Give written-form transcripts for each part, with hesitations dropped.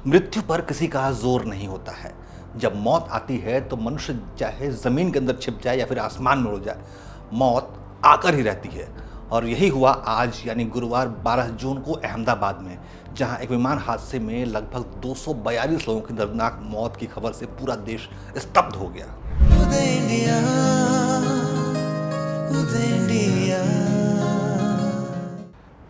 मृत्यु पर किसी का जोर नहीं होता है। जब मौत आती है तो मनुष्य चाहे जमीन के अंदर छिप जाए या फिर आसमान में उड़ जाए, मौत आकर ही रहती है। और यही हुआ आज यानी गुरुवार 12 जून को अहमदाबाद में, जहां एक विमान हादसे में लगभग 242 लोगों की दर्दनाक मौत की खबर से पूरा देश स्तब्ध हो गया। उदय इंडिया, उदय इंडिया।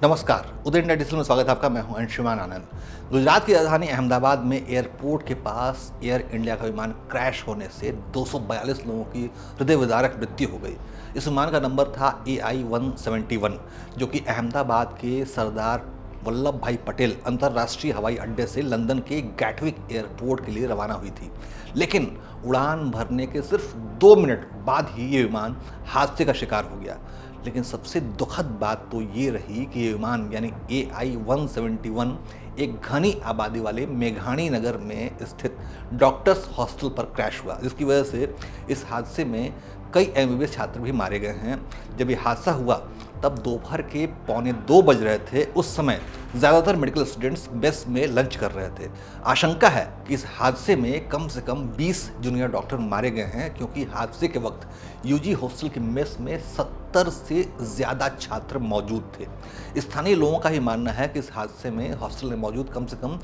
नमस्कार, उदय इंडिया डिजिटल में स्वागत है आपका। मैं हूं अंशुमान आनंद। गुजरात की राजधानी अहमदाबाद में एयरपोर्ट के पास एयर इंडिया का विमान क्रैश होने से 242 लोगों की हृदय विदारक मृत्यु हो गई। इस विमान का नंबर था AI-171, जो कि अहमदाबाद के सरदार वल्लभ भाई पटेल अंतर्राष्ट्रीय हवाई अड्डे से लंदन के गैटविक एयरपोर्ट के लिए रवाना हुई थी। लेकिन उड़ान भरने के सिर्फ 2 मिनट बाद ही ये विमान हादसे का शिकार हो गया। लेकिन सबसे दुखद बात तो ये रही कि ये विमान यानी AI-171 एक घनी आबादी वाले मेघाणी नगर में स्थित डॉक्टर्स हॉस्टल पर क्रैश हुआ, जिसकी वजह से इस हादसे में कई MBBS छात्र भी मारे गए हैं। जब ये हादसा हुआ तब दोपहर के 1:45 बज रहे थे। उस समय ज़्यादातर मेडिकल स्टूडेंट्स मेस में लंच कर रहे थे। आशंका है कि इस हादसे में कम से कम 20 जूनियर डॉक्टर मारे गए हैं, क्योंकि हादसे के वक्त UG हॉस्टल की मेस में 70 से ज़्यादा छात्र मौजूद थे। स्थानीय लोगों का ही मानना है कि इस हादसे में हॉस्टल में मौजूद कम से कम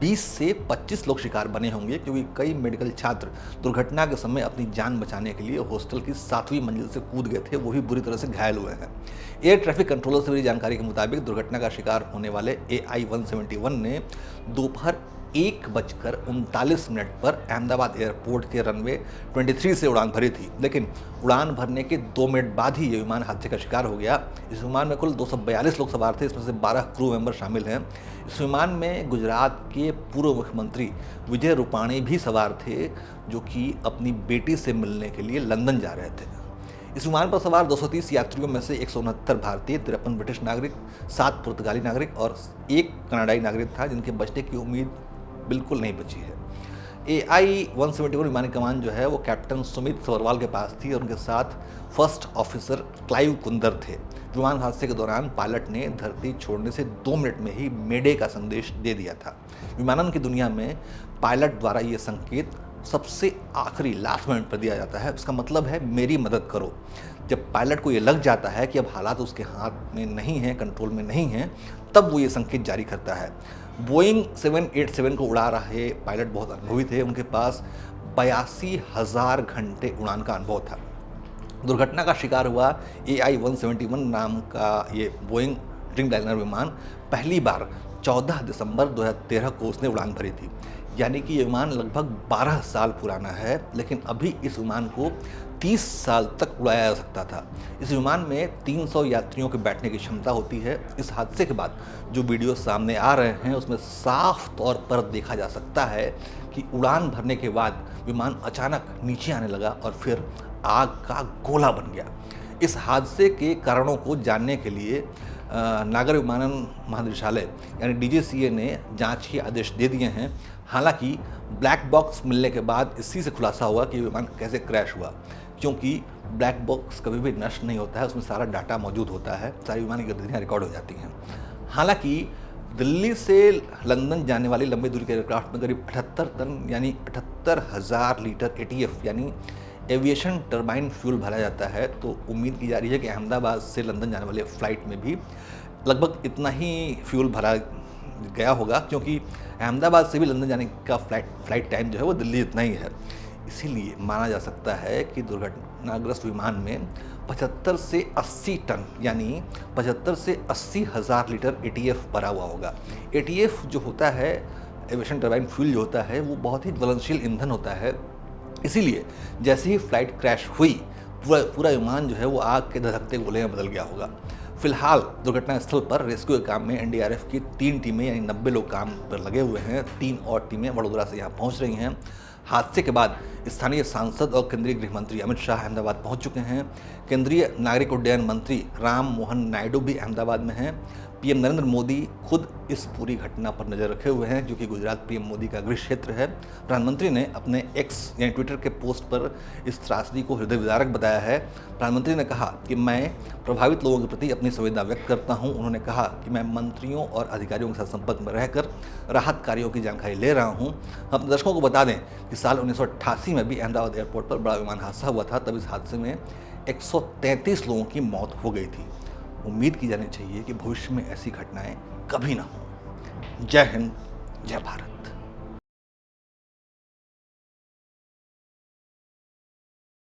20 से 25 लोग शिकार बने होंगे, क्योंकि कई मेडिकल छात्र दुर्घटना के समय अपनी जान बचाने के लिए हॉस्टल की 7वीं मंजिल से कूद गए थे। वो भी बुरी तरह से घायल हुए हैं। एयर ट्रैफिक कंट्रोलर से मिली जानकारी के मुताबिक दुर्घटना का शिकार होने वाले AI-171 ने दोपहर 1:39 पर अहमदाबाद एयरपोर्ट के रनवे 23 से उड़ान भरी थी। लेकिन उड़ान भरने के 2 मिनट बाद ही ये विमान हादसे का शिकार हो गया। इस विमान में कुल 242 लोग सवार थे, इसमें से 12 क्रू मेंबर शामिल हैं। इस विमान में गुजरात के पूर्व मुख्यमंत्री विजय रूपाणी भी सवार थे, जो कि अपनी बेटी से मिलने के लिए लंदन जा रहे थे। इस विमान पर सवार 230 यात्रियों में से 169 भारतीय, 53 ब्रिटिश नागरिक, 7 पुर्तगाली नागरिक और 1 कनाडाई नागरिक था, जिनके बचने की उम्मीद बिल्कुल नहीं बची है। AI-171 विमान की कमान जो है वो कैप्टन सुमित सबरवाल के पास थी और उनके साथ फर्स्ट ऑफिसर क्लाइव कुंदर थे। विमान हादसे के दौरान पायलट ने धरती छोड़ने से 2 मिनट में ही मेडे का संदेश दे दिया था। विमानन की दुनिया में पायलट द्वारा ये संकेत सबसे आखिरी लास्ट मोमेंट पर दिया जाता है। उसका मतलब है मेरी मदद करो। जब पायलट को ये लग जाता है कि अब हालात उसके हाथ में नहीं हैं, कंट्रोल में नहीं हैं, तब वो ये संकेत जारी करता है। बोइंग 787 को उड़ा रहे पायलट बहुत अनुभवी थे। उनके पास 82,000 घंटे उड़ान का अनुभव था। दुर्घटना का शिकार हुआ AI-171 नाम का ये बोइंग ड्रीमलाइनर विमान पहली बार 14 दिसंबर 2013 को उसने उड़ान भरी थी। यानी कि ये विमान लगभग 12 साल पुराना है, लेकिन अभी इस विमान को 30 साल तक उड़ाया जा सकता था। इस विमान में 300 यात्रियों के बैठने की क्षमता होती है। इस हादसे के बाद जो वीडियो सामने आ रहे हैं उसमें साफ तौर पर देखा जा सकता है कि उड़ान भरने के बाद विमान अचानक नीचे आने लगा और फिर आग का गोला बन गया। इस हादसे के कारणों को जानने के लिए नागर विमानन महानिदेशालय यानी DGCA ने जांच के आदेश दे दिए हैं। हालांकि ब्लैक बॉक्स मिलने के बाद इसी से खुलासा हुआ कि विमान कैसे क्रैश हुआ, क्योंकि ब्लैक बॉक्स कभी भी नष्ट नहीं होता है, उसमें सारा डाटा मौजूद होता है, सारी विमान की गतिविधियाँ रिकॉर्ड हो जाती हैं। हालांकि दिल्ली से लंदन जाने वाली लंबी दूरी के एयरक्राफ्ट में करीब 78 टन यानी 78,000 लीटर ATF यानी एविएशन टर्बाइन फ्यूल भरा जाता है। तो उम्मीद की जा रही है कि अहमदाबाद से लंदन जाने वाले फ़्लाइट में भी लगभग इतना ही फ्यूल भरा गया होगा, क्योंकि अहमदाबाद से भी लंदन जाने का फ्लाइट टाइम जो है वो दिल्ली इतना ही है। इसीलिए माना जा सकता है कि दुर्घटनाग्रस्त विमान में 75 से 80 टन यानी 75 से 80,000 लीटर ATF भरा हुआ होगा। ATF जो होता है, एविएशन टर्बाइन फ्यूल जो होता है, वो बहुत ही ज्वलनशील ईंधन होता है। इसीलिए जैसे ही फ्लाइट क्रैश हुई, पूरा विमान जो है वो आग के धधकते गोले में बदल गया होगा। फिलहाल दुर्घटना स्थल पर रेस्क्यू के काम में NDRF की 3 टीमें यानी 90 लोग काम पर लगे हुए हैं। 3 और टीमें वडोदरा से यहाँ पहुँच रही हैं। हादसे के बाद स्थानीय सांसद और केंद्रीय गृह मंत्री अमित शाह अहमदाबाद पहुँच चुके हैं। केंद्रीय नागरिक उड्डयन मंत्री राम मोहन नायडू भी अहमदाबाद में हैं। पीएम नरेंद्र मोदी खुद इस पूरी घटना पर नज़र रखे हुए हैं, जो कि गुजरात पीएम मोदी का गृह क्षेत्र है। प्रधानमंत्री ने अपने एक्स यानी ट्विटर के पोस्ट पर इस त्रासदी को हृदय विदारक बताया है। प्रधानमंत्री ने कहा कि मैं प्रभावित लोगों के प्रति अपनी संवेदना व्यक्त करता हूं। उन्होंने कहा कि मैं मंत्रियों और अधिकारियों के साथ संपर्क में रहकर राहत कार्यों की जानकारी ले रहा हूं। हम अपने दर्शकों को बता दें कि साल 1988 में भी अहमदाबाद एयरपोर्ट पर बड़ा विमान हादसा हुआ था। तब इस हादसे में 133 लोगों की मौत हो गई थी। उम्मीद की जानी चाहिए कि भविष्य में ऐसी घटनाएं कभी ना हो। जय हिंद, जय भारत।